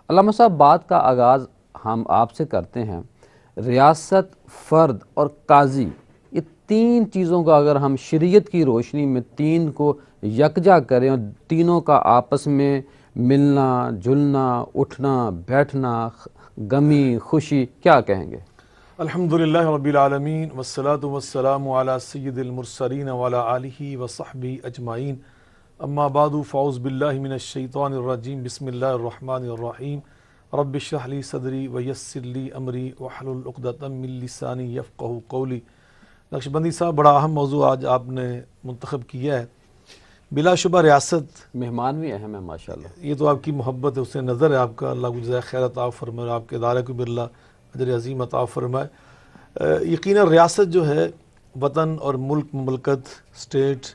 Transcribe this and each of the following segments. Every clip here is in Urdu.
علامہ صاحب، بات کا آغاز ہم آپ سے کرتے ہیں۔ ریاست، فرد اور قاضی، یہ تین چیزوں کا اگر ہم شریعت کی روشنی میں تین کو یکجا کریں اور تینوں کا آپس میں ملنا جلنا، اٹھنا بیٹھنا، غمی خوشی، کیا کہیں گے؟ الحمدللہ رب العالمین والصلاة والسلام علی سید المرسلین وعلی آلہ وصحبہ اجمعین، اما بعد فاعوذ باللہ من الشیطان الرجیم، بسم اللہ الرحمن الرحیم، رب اشرح لی صدری ویسر لی امری واحلل عقدۃ من لسانی یفقہوا قولی۔ نقشبندی صاحب، بڑا اہم موضوع آج آپ نے منتخب کیا ہے۔ بلا شبہ ریاست، مہمان بھی اہم ہے ماشاءاللہ۔ یہ تو آپ کی محبت ہے، اس سے نظر ہے آپ کا، اللہ کو جزائے خیر عطا فرمائے، آپ کے ادارے کو بھی اللہ اجر عظیم عطا فرمائے۔ یقیناً ریاست جو ہے وطن اور ملک، مملکت، اسٹیٹ،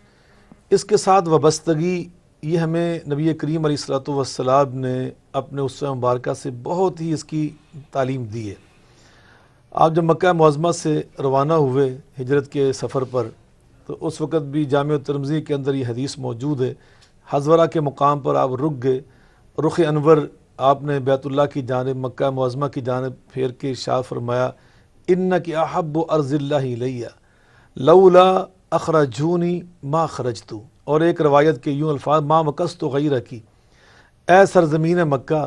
اس کے ساتھ وابستگی، یہ ہمیں نبی کریم علیہ الصلوۃ والسلام نے اپنے اسوہ مبارکہ سے بہت ہی اس کی تعلیم دی ہے۔ آپ جب مکہ معظمہ سے روانہ ہوئے ہجرت کے سفر پر، تو اس وقت بھی جامع ترمذی کے اندر یہ حدیث موجود ہے، حضورہ کے مقام پر آپ رک گئے، رخ انور آپ نے بیت اللہ کی جانب، مکہ معظمہ کی جانب پھیر کے ارشاد فرمایا، انک احب ارض اللہ الیہ لولا اخرجونی ما خرجت، اور ایک روایت کے یوں الفاظ، ما مکثت غیرکی، اے سرزمین مکہ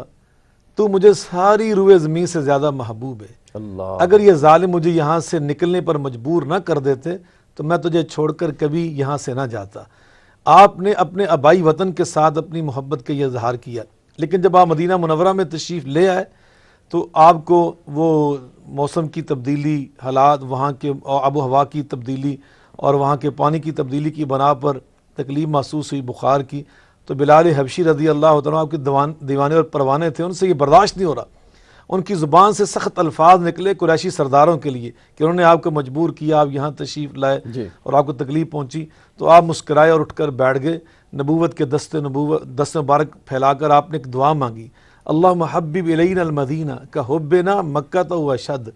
تو مجھے ساری روئے زمین سے زیادہ محبوب ہے۔ اللہ، اگر یہ ظالم مجھے یہاں سے نکلنے پر مجبور نہ کر دیتے تو میں تجھے چھوڑ کر کبھی یہاں سے نہ جاتا۔ آپ نے اپنے آبائی وطن کے ساتھ اپنی محبت کا یہ اظہار کیا، لیکن جب آپ مدینہ منورہ میں تشریف لے آئے تو آپ کو وہ موسم کی تبدیلی، حالات، وہاں کے آب و ہوا کی تبدیلی اور وہاں کے پانی کی تبدیلی کی بنا پر تکلیف محسوس ہوئی، بخار کی، تو بلال حبشی رضی اللہ تعالیٰ آپ کے دیوانے اور پروانے تھے، ان سے یہ برداشت نہیں ہو رہا۔ ان کی زبان سے سخت الفاظ نکلے قریشی سرداروں کے لیے کہ انہوں نے آپ کو مجبور کیا، آپ یہاں تشریف لائے اور آپ کو تکلیف پہنچی، تو آپ مسکرائے اور اٹھ کر بیٹھ گئے، نبوت کے دست مبارک پھیلا کر آپ نے ایک دعا مانگی، اللہم حبب الینا المدینہ کحبنا مکہ واشد۔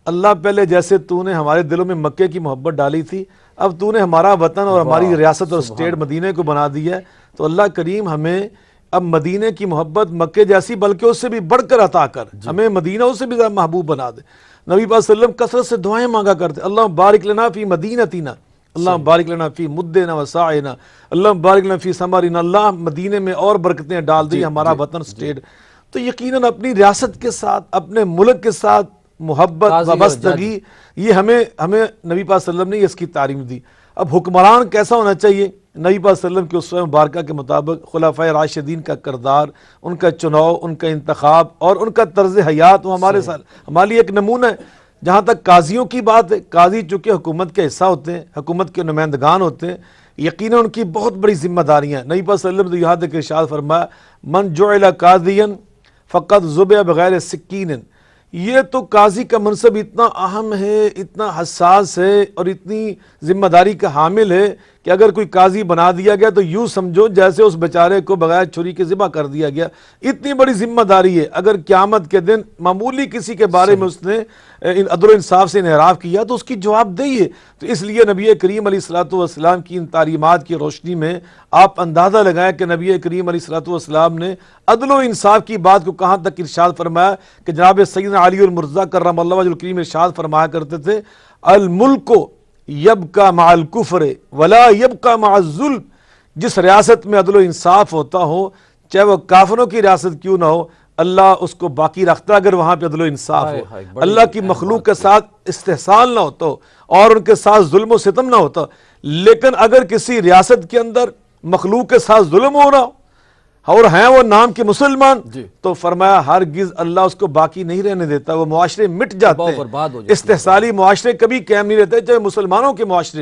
اللہ، پہلے جیسے تو نے ہمارے دلوں میں مکے کی محبت ڈالی تھی، اب تو نے ہمارا وطن اور ہماری ریاست اور اسٹیٹ مدینہ کو بنا دیا ہے، تو اللہ کریم ہمیں اب مدینہ کی محبت مکے جیسی بلکہ اس سے بھی بڑھ کر عطا کر، ہمیں مدینہ اس سے بھی زیادہ محبوب بنا دے۔ نبی پاک صلی اللہ علیہ وسلم کثرت سے دعائیں مانگا کرتے، اللہم بارک لنا فی مدینتنا، اللہم بارک لنا فی مدنا وساعنا، اللہم بارک لنا فی ثمرنا، اللہ مدینہ میں اور برکتیں ڈال دی، ہمارا وطن اسٹیٹ۔ تو یقیناً اپنی ریاست کے ساتھ، اپنے ملک کے ساتھ محبت، وابستگی، یہ ہمیں نبی پاک صلی اللہ علیہ وسلم نے اس کی تعلیم دی۔ اب حکمران کیسا ہونا چاہیے؟ نبی پاک صلی اللہ علیہ وسلم کے اسوہ مبارکہ کے مطابق خلفائے راشدین کا کردار، ان کا چناؤ، ان کا انتخاب اور ان کا طرز حیات، وہ ہمارے لیے ایک نمونہ ہے۔ جہاں تک قاضیوں کی بات ہے، قاضی چونکہ حکومت کے حصہ ہوتے ہیں، حکومت کے نمائندگان ہوتے ہیں، یقیناً ان کی بہت بڑی ذمہ داریاں ہیں۔ نبی پاک صلی اللہ علیہ وسلم نے یہاں تک ارشاد فرمایا، من جعل قاضیا فقد ذبح بغیر سکین، یہ تو قاضی کا منصب اتنا اہم ہے، اتنا حساس ہے اور اتنی ذمہ داری کا حامل ہے کہ اگر کوئی قاضی بنا دیا گیا تو یوں سمجھو جیسے اس بیچارے کو بغیر چھری کے ذبح کر دیا گیا۔ اتنی بڑی ذمہ داری ہے، اگر قیامت کے دن معمولی کسی کے بارے میں اس نے عدل و انصاف سے انحراف کیا تو اس کی جواب دہی ہے۔ تو اس لیے نبی کریم علیہ الصلوۃ والسلام کی ان تعلیمات کی روشنی میں آپ اندازہ لگائیں کہ نبی کریم علیہ الصلوۃ والسلام نے عدل و انصاف کی بات کو کہاں تک ارشاد فرمایا کہ جناب سیدنا علی المرتضیٰ کرم اللہ وجہ الکریم ارشاد فرمایا کرتے تھے، الملک یبقی مع الکفر ولا یبقی مع الظلم، جس ریاست میں عدل و انصاف ہوتا ہو، چاہے وہ کافروں کی ریاست کیوں نہ ہو، اللہ اس کو باقی رکھتا اگر وہاں پہ عدل و انصاف ہو، اللہ کی مخلوق کے ساتھ استحصال نہ ہوتا اور ان کے ساتھ ظلم و ستم نہ ہوتا۔ لیکن اگر کسی ریاست کے اندر مخلوق کے ساتھ ظلم ہو رہا اور ہیں وہ نام کے مسلمان، تو فرمایا ہرگز اللہ اس کو باقی نہیں رہنے دیتا، وہ معاشرے مٹ جاتے ہیں، استحصالی معاشرے کبھی قائم نہیں رہتے، چاہے مسلمانوں کے معاشرے ہو۔